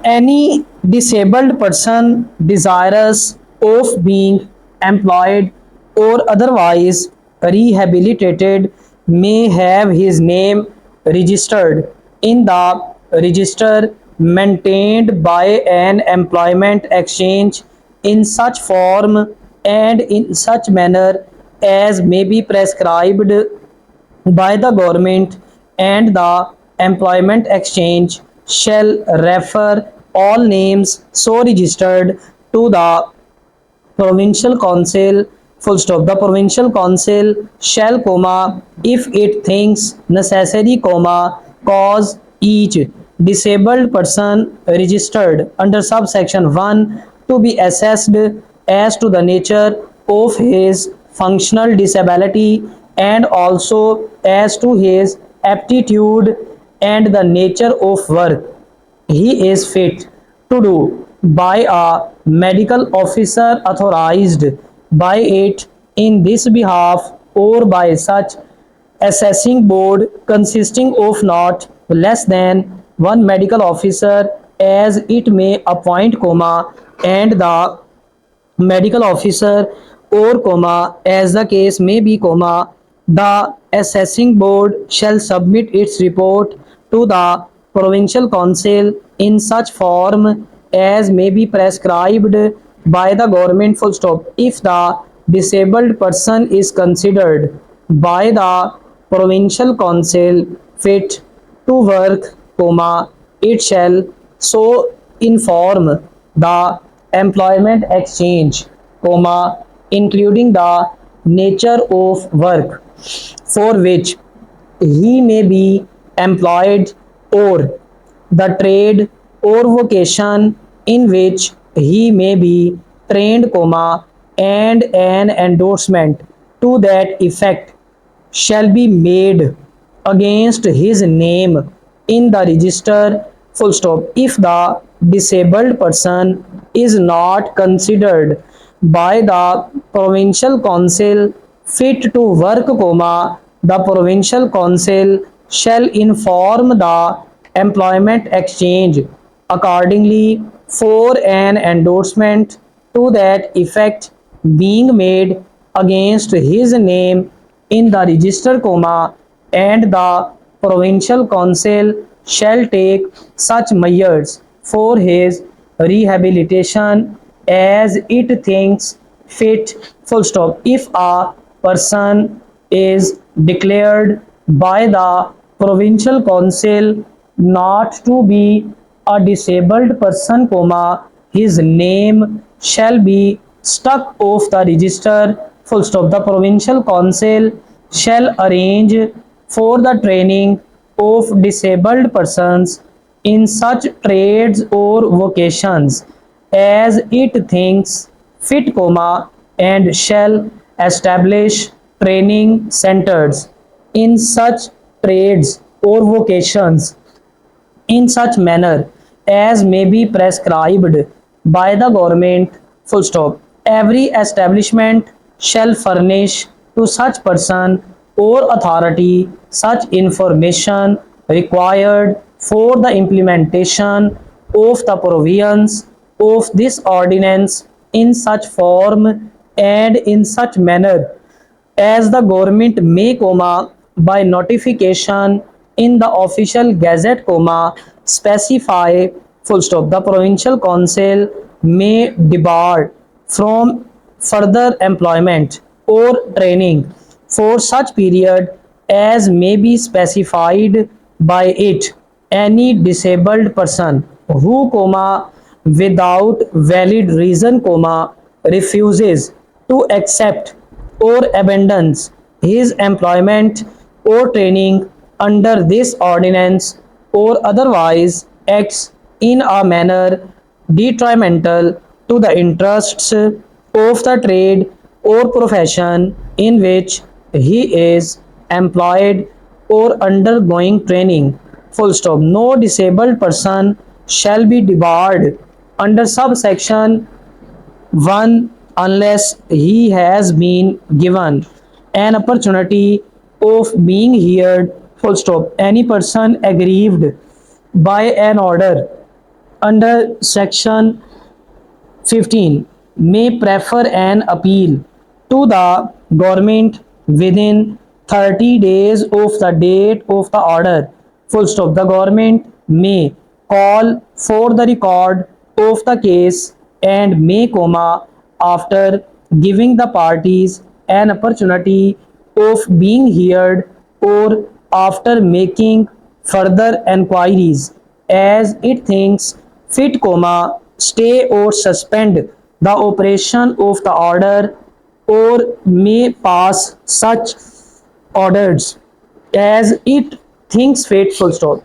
Any disabled person desirous of being employed or otherwise rehabilitated may have his name registered in the register maintained by an employment exchange in such form and in such manner as may be prescribed by the government, and the employment exchange shall refer all names so registered to the provincial council. Full stop. The provincial council shall, comma, if it thinks necessary, comma, cause each disabled person registered under subsection 1 to be assessed as to the nature of his functional disability and also as to his aptitude and the nature of work he is fit to do by a medical officer authorized by it in this behalf or by such assessing board consisting of not less than one medical officer as it may appoint, comma, and the medical officer or, comma, as the case may be, comma, the assessing board shall submit its report to the provincial council in such form as may be prescribed by the government. Full stop. If the disabled person is considered by the provincial council fit to work, comma, it shall so inform the employment exchange, comma, including the nature of work for which he may be employed or the trade or vocation in which he may be trained, comma, and an endorsement to that effect shall be made against his name in the register. Full stop. If the disabled person is not considered by the provincial council fit to work, comma, the provincial council shall inform the employment exchange accordingly for an endorsement to that effect being made against his name in the register, comma, and the provincial council shall take such measures for his rehabilitation as it thinks fit. Full stop. If a person is declared by the provincial council not to be a disabled person, comma, his name shall be struck off the register. Full stop. The provincial council shall arrange for the training of disabled persons in such trades or vocations as it thinks fit, comma, and shall establish training centers in such trades or vocations in such manner as may be prescribed by the government. Full stop. Every establishment shall furnish to such person or authority such information required for the implementation of the provisions of this ordinance in such form and in such manner as the government may, comma, by notification in the official gazette, comma, specify. Full stop. The provincial council may debar from further employment or training for such period as may be specified by it any disabled person who, comma, without valid reason, comma, refuses to accept or abandons his employment or training under this ordinance or otherwise acts in a manner detrimental to the interests of the trade or profession in which he is employed or undergoing training. Full stop. No disabled person shall be debarred under subsection 1 unless he has been given an opportunity of being heard. Full stop. Any person aggrieved by an order under section 15 may prefer an appeal to the government within 30 days of the date of the order. Full stop. The government may call for the record of the case and may comma after giving the parties an opportunity of being heard or after making further enquiries as it thinks fit comma stay or suspend the operation of the order or may pass such orders as it thinks fit full stop.